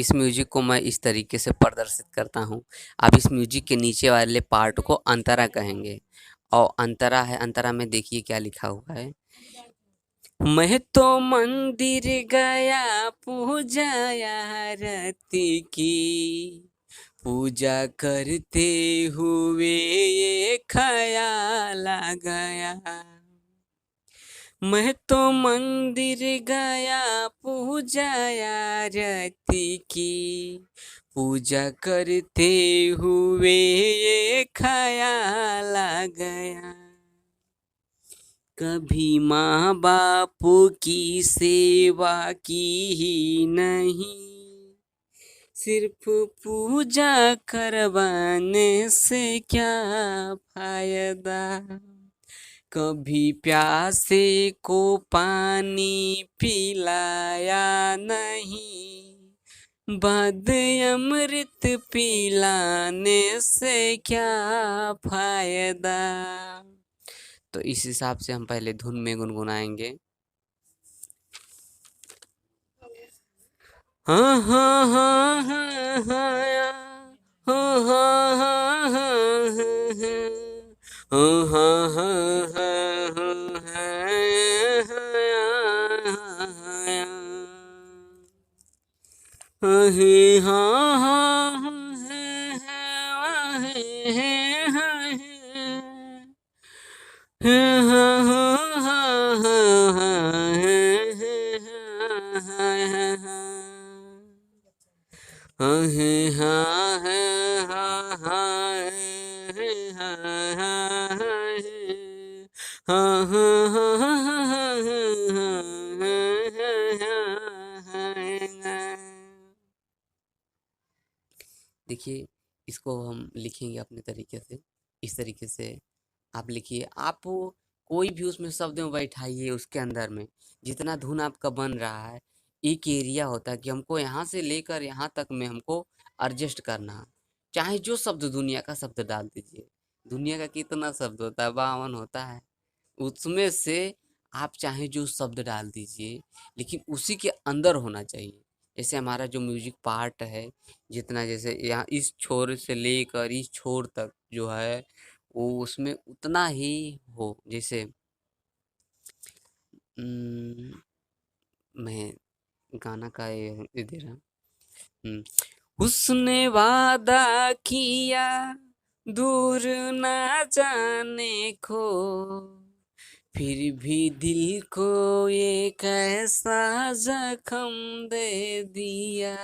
इस म्यूजिक को मैं इस तरीके से प्रदर्शित करता हूँ। आप इस म्यूजिक के नीचे वाले पार्ट को अंतरा कहेंगे और अंतरा है, अंतरा में देखिए क्या लिखा हुआ है। मैं तो मंदिर गया पूजा आरती की, पूजा करते हुए ये ख्याल आ गया। मैं तो मंदिर गया पूजा आरती की, पूजा करते हुए ये ख्याल आ गया। कभी माँ बाप की सेवा की ही नहीं, सिर्फ पूजा करवाने से क्या फायदा। कभी प्यासे को पानी पिलाया नहीं, बाद अमृत पिलाने से क्या फायदा। तो इस हिसाब से हम पहले धुन में गुनगुनाएंगे। हाँ हाँ हाँ हाँ हाँ हाँ हाँ हाँ हाँ हाँ देखिए, इसको हम लिखेंगे अपने तरीके से। इस तरीके से आप लिखिए। आप कोई भी उसमें शब्द में बैठाइए, उसके अंदर में जितना धुन आपका बन रहा है, एक एरिया होता है कि हमको यहाँ से लेकर यहाँ तक में हमको एडजस्ट करना है। चाहे जो शब्द दुनिया का शब्द डाल दीजिए। दुनिया का कितना शब्द होता है, 52 होता है। उसमें से आप चाहे जो शब्द डाल दीजिए, लेकिन उसी के अंदर होना चाहिए। जैसे हमारा जो म्यूजिक पार्ट है, जितना जैसे यहाँ इस छोर से लेकर इस छोर तक जो है, वो उसमें उतना ही हो। जैसे मैं गाना का ये दे रहा हूँ। उसने वादा किया दूर ना जाने को, फिर भी दिल को ये कैसा जख्म दे दिया।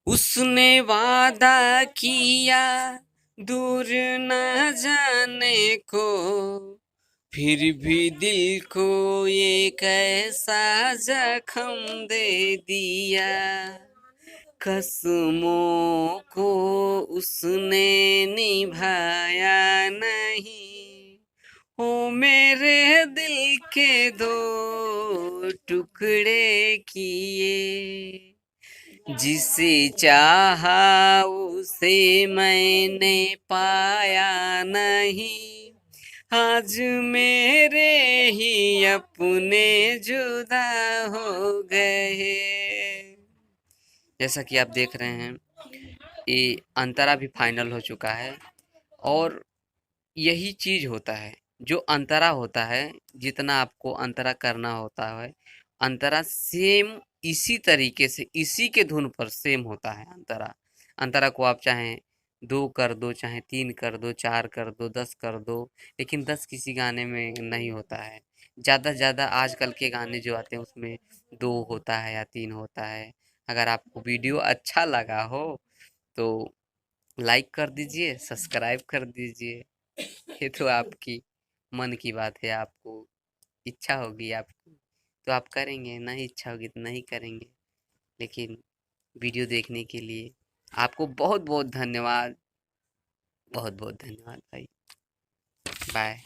उसने वादा किया दूर न जाने को, फिर भी दिल को ये कैसा जख्म दे दिया। कसमों को उसने निभाया नहीं, ओ मेरे दिल के दो टुकड़े किए। जिसे चाहा उसे मैंने पाया नहीं, आज मेरे ही अपने जुदा हो गए। जैसा कि आप देख रहे हैं, ये अंतरा भी फाइनल हो चुका है। और यही चीज होता है जो अंतरा होता है, जितना आपको अंतरा करना होता है, अंतरा सेम इसी तरीके से इसी के धुन पर सेम होता है। अंतरा अंतरा को आप चाहे 2 कर दो, चाहे 3 कर दो, 4 कर दो, 10 कर दो, लेकिन 10 किसी गाने में नहीं होता है। ज़्यादा से ज़्यादा आजकल के गाने जो आते हैं उसमें 2 होता है या 3 होता है। अगर आपको वीडियो अच्छा लगा हो तो लाइक कर दीजिए, सब्सक्राइब कर दीजिए। ये तो आपकी मन की बात है। आपको इच्छा होगी आपकी तो आप करेंगे, नहीं इच्छा होगी तो नहीं करेंगे। लेकिन वीडियो देखने के लिए आपको बहुत बहुत धन्यवाद। बहुत बहुत धन्यवाद भाई। बाय।